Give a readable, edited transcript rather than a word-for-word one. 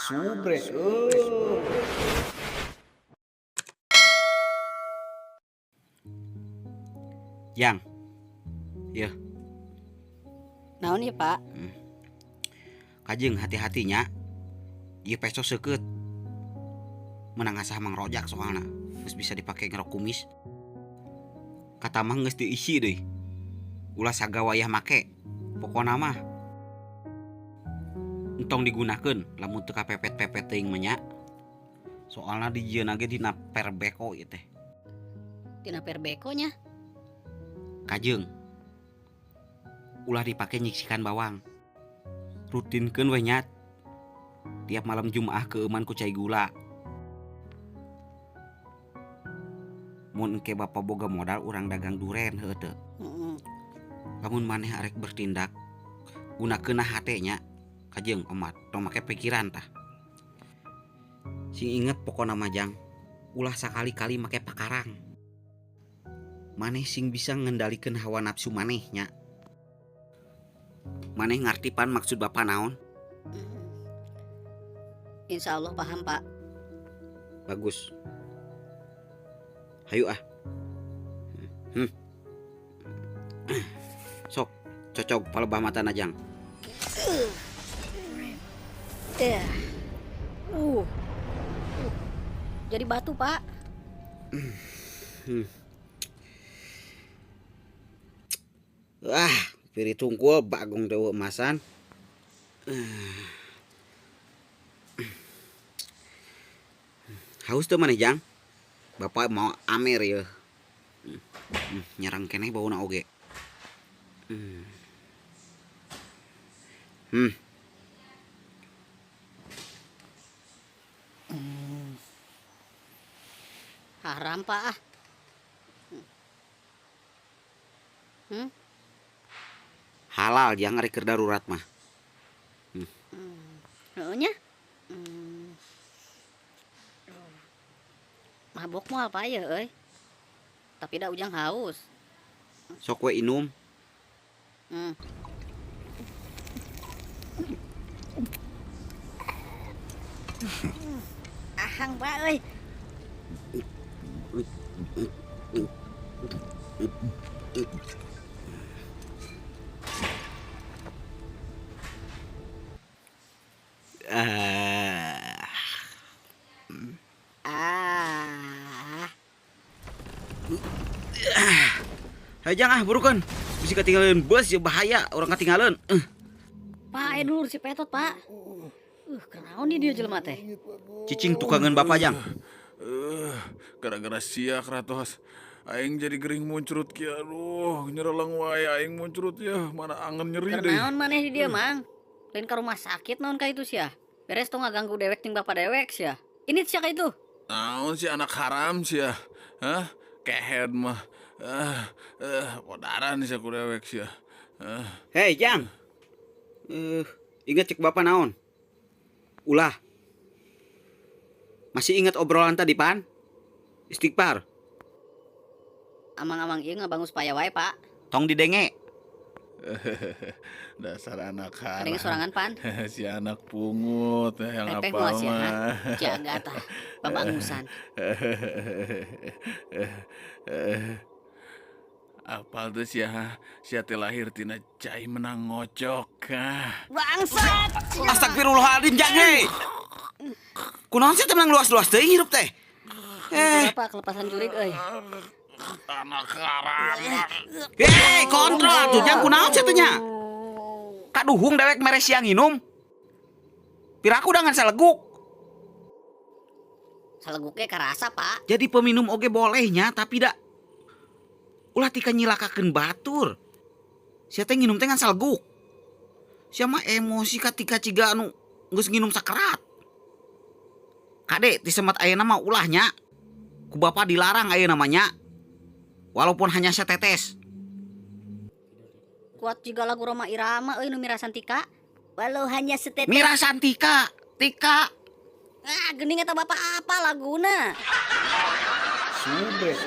Subres. Yang, ya, Naon ya Pak? kajeng hati-hatinya. Ieu peso seukeut. Menang asah Mang Rojak soalna. Geus bisa dipakai ngerok kumis. Kata mah geus diisi deui. Ulah sagawayah make. Pokona mah entong digunakeun lamun teu kapepet-pepet teuing mah nya. Soalna dijieun ge dina perbeko ieu teh. Tina perbekonya. Kajeng. Ulah dipake nyiksikan bawang. Rutinkeun we nya. Tiap malam Jumaah keuman ku cai gula. Mun engke Bapak boga modal urang dagang duren heuh teu. Lamun maneh arek bertindak gunakeunna hate nya. Kajeng omat tong make pikiran tah. Sing inget pokona mah Jang, ulah sakali-kali make pakarang. Maneh sing bisa ngendalikeun hawa nafsu maneh nya. Maneh ngarti pan maksud Bapak naon? Insya Allah paham Pak. Bagus. Hayu ah. Sok cocok palebah matana Jang. Jadi batu Pak. Wah, piri tungkul bagong dewe emasan. Haus teu maneh Jang? Bapak mau amer ya. Nyerang keneh bauna oge. Haram Pak ah. Halal Jang ari keur darurat mah. Heunya. Mabok moal Pak ya euy. Tapi da ujang haus. Sok we inum. Ahang Pak euy. Hai Jang ah burukan. Bisa ketinggalan bus ya bahaya orang ketinggalan. Pak aya dulur si Petot Pak. Kenaon dia jelema teh? Cicing tukangan Bapak Jang. Gara-gara siak ratos aing jadi gering muncrut kieu. Aduh, nyerelang wae aing muncrut ya. Mana angen nyeri deh. Kenaon maneh di dia Mang? Lain ka rumah sakit naon ka itu sia? Beres tong ngaganggu dewek ting bapak dewek sia. Ini sia ka itu. Naon si anak haram sia? Hah? Kehead mah. Podaran sia ku dewek sia. Hei Jang. Ingat cek Bapak naon? Ulah. Masih ingat obrolan tadi pan? Istighfar. Amang-amang ieu ngabangun supaya wae Pak. Tong didenge. Dasar anak haram. Kadenge sorangan pan. Si anak pungut yang Pepeh apa moal sia. mah. Jaga tah. Babangusan. Apal tuh sia teh lahir tina cai menang ngocok. Bangsat. Astagfirullahaladzim Jang hei. Kunaon sih menang luas-luas teuing hirup teh? Pak kelepasan jurig euy. Anak haram. Hei kontrol tuh Jang kunaon sih teh nya? Kaduhung dewek mere siang nginum. Piraku dengan saleguk. Saleguknya karasa Pak. Jadi peminum oge bolehnya tapi dak ulah tika nyilakakeun batur. Sia teh nginum teh ngan saleguk. Sia mah emosi katika ciga anu geus nginum sakerat. Kade ti semet ayeuna mah ulahnya. Ku Bapak dilarang ayeuna namanya. Walaupun hanya setetes. Kuat juga lagu Roma Irama euy nu Mira Santika. Walau hanya setetes. Mira Santika, Tika. Geuning eta bapak apa laguna? Subres.